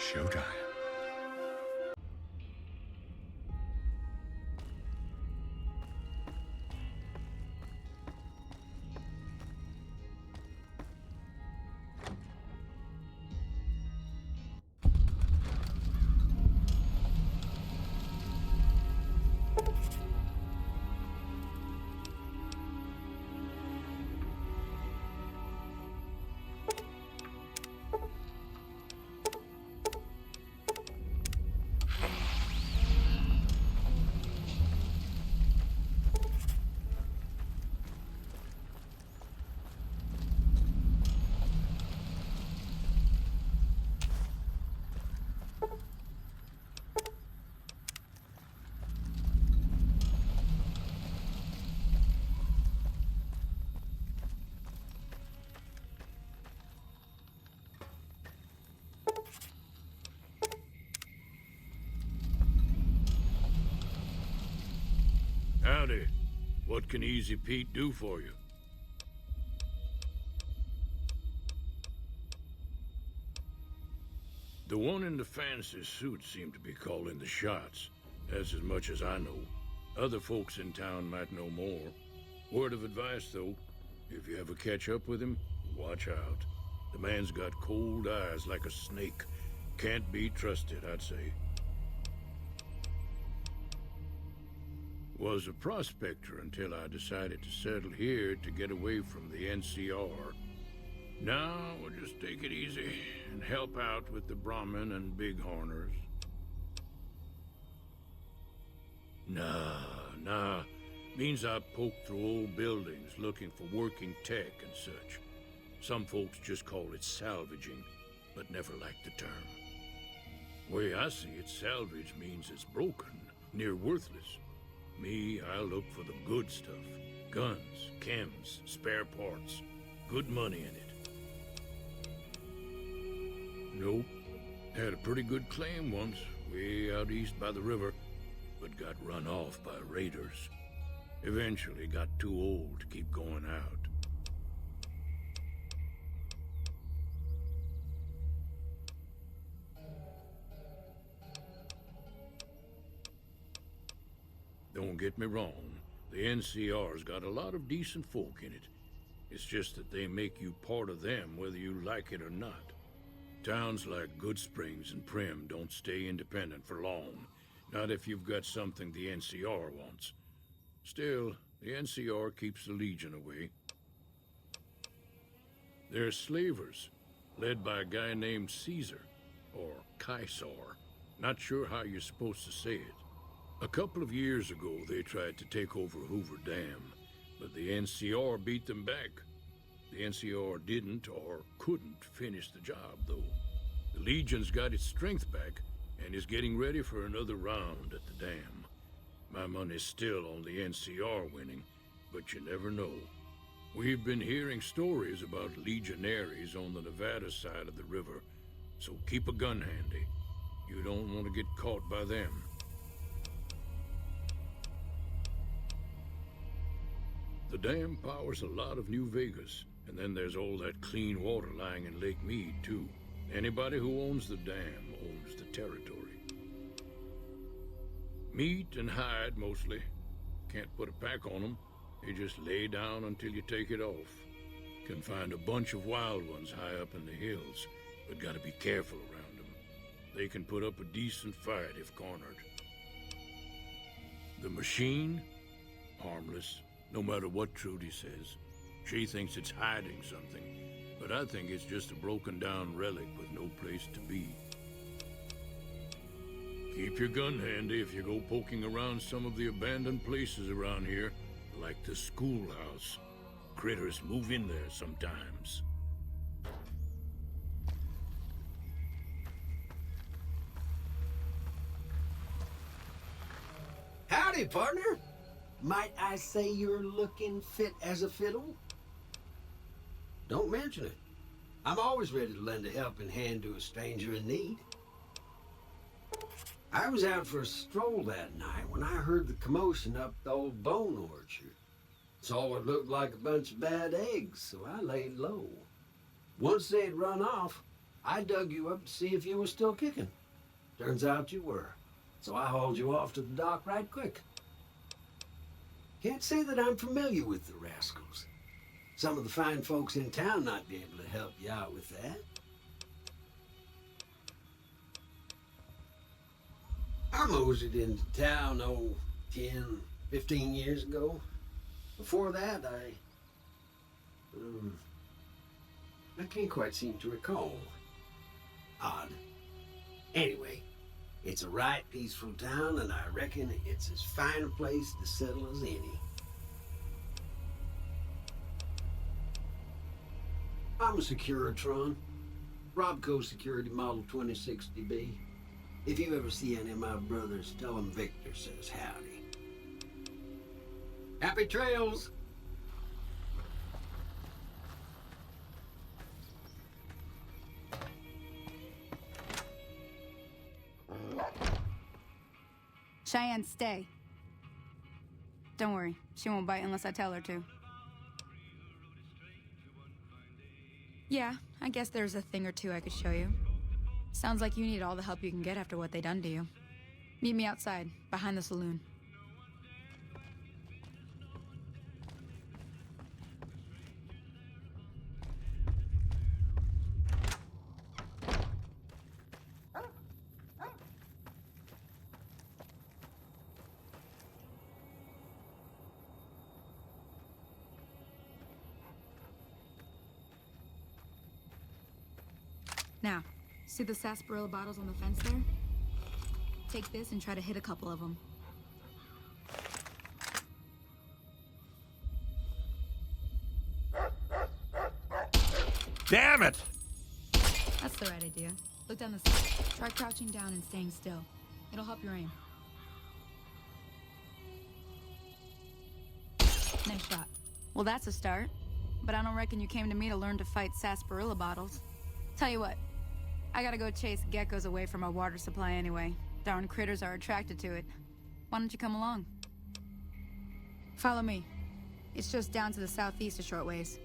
Showtime. Howdy. What can Easy Pete do for you? The one in the fancy suit seemed to be calling the shots. That's as much as I know. Other folks in town might know more. Word of advice, though, if you ever catch up with him, watch out. The man's got cold eyes like a snake. Can't be trusted, I'd say. Was a prospector until I decided to settle here to get away from the NCR. Now we'll just take it easy and help out with the Brahmin and Bighorners. Nah. Means I poke through old buildings looking for working tech and such. Some folks just call it salvaging, but never liked the term. Way I see it, salvage means it's broken, near worthless. Me, I look for the good stuff. Guns, chems, spare parts. Good money in it. Nope. Had a pretty good claim once, way out east by the river, but got run off by raiders. Eventually got too old to keep going out. Don't get me wrong, the NCR's got a lot of decent folk in it. It's just that they make you part of them whether you like it or not. Towns like Goodsprings and Primm don't stay independent for long, not if you've got something the NCR wants. Still, the NCR keeps the Legion away. They're slavers, led by a guy named Caesar, or Caesar. Not sure how you're supposed to say it. A couple of years ago, they tried to take over Hoover Dam, but the NCR beat them back. The NCR didn't or couldn't finish the job, though. The Legion's got its strength back and is getting ready for another round at the dam. My money's still on the NCR winning, but you never know. We've been hearing stories about legionaries on the Nevada side of the river, so keep a gun handy. You don't want to get caught by them. The dam powers a lot of New Vegas, and then there's all that clean water lying in Lake Mead, too. Anybody who owns the dam owns the territory. Meat and hide, mostly. Can't put a pack on them. They just lay down until you take it off. Can find a bunch of wild ones high up in the hills, but gotta be careful around them. They can put up a decent fight if cornered. The machine? Harmless. No matter what Trudy says. She thinks it's hiding something, but I think it's just a broken-down relic with no place to be. Keep your gun handy if you go poking around some of the abandoned places around here, like the schoolhouse. Critters move in there sometimes. Howdy, partner. Might I say you're looking fit as a fiddle? Don't mention it. I'm always ready to lend a helping hand to a stranger in need. I was out for a stroll that night when I heard the commotion up the old bone orchard. Saw what looked like a bunch of bad eggs, so I laid low. Once they'd run off, I dug you up to see if you were still kicking. Turns out you were. So I hauled you off to the dock right quick. Can't say that I'm familiar with the rascals. Some of the fine folks in town might be able to help you out with that. I moseyed into town, 10, 15 years ago. Before that, I can't quite seem to recall. Odd. Anyway, it's a right peaceful town, and I reckon it's as fine a place to settle as any. I'm a Securitron. Robco Security Model 2060B. If you ever see any of my brothers, tell them Victor says howdy. Happy trails! Cheyenne, stay. Don't worry, she won't bite unless I tell her to. Yeah, I guess there's a thing or two I could show you. Sounds like you need all the help you can get after what they done to you. Meet me outside, behind the saloon. Now, see the sarsaparilla bottles on the fence there? Take this and try to hit a couple of them. Damn it! That's the right idea. Look down the side. Try crouching down and staying still. It'll help your aim. Nice shot. Well, that's a start. But I don't reckon you came to me to learn to fight sarsaparilla bottles. Tell you what, I gotta go chase geckos away from our water supply anyway. Darn critters are attracted to it. Why don't you come along? Follow me. It's just down to the southeast a short ways.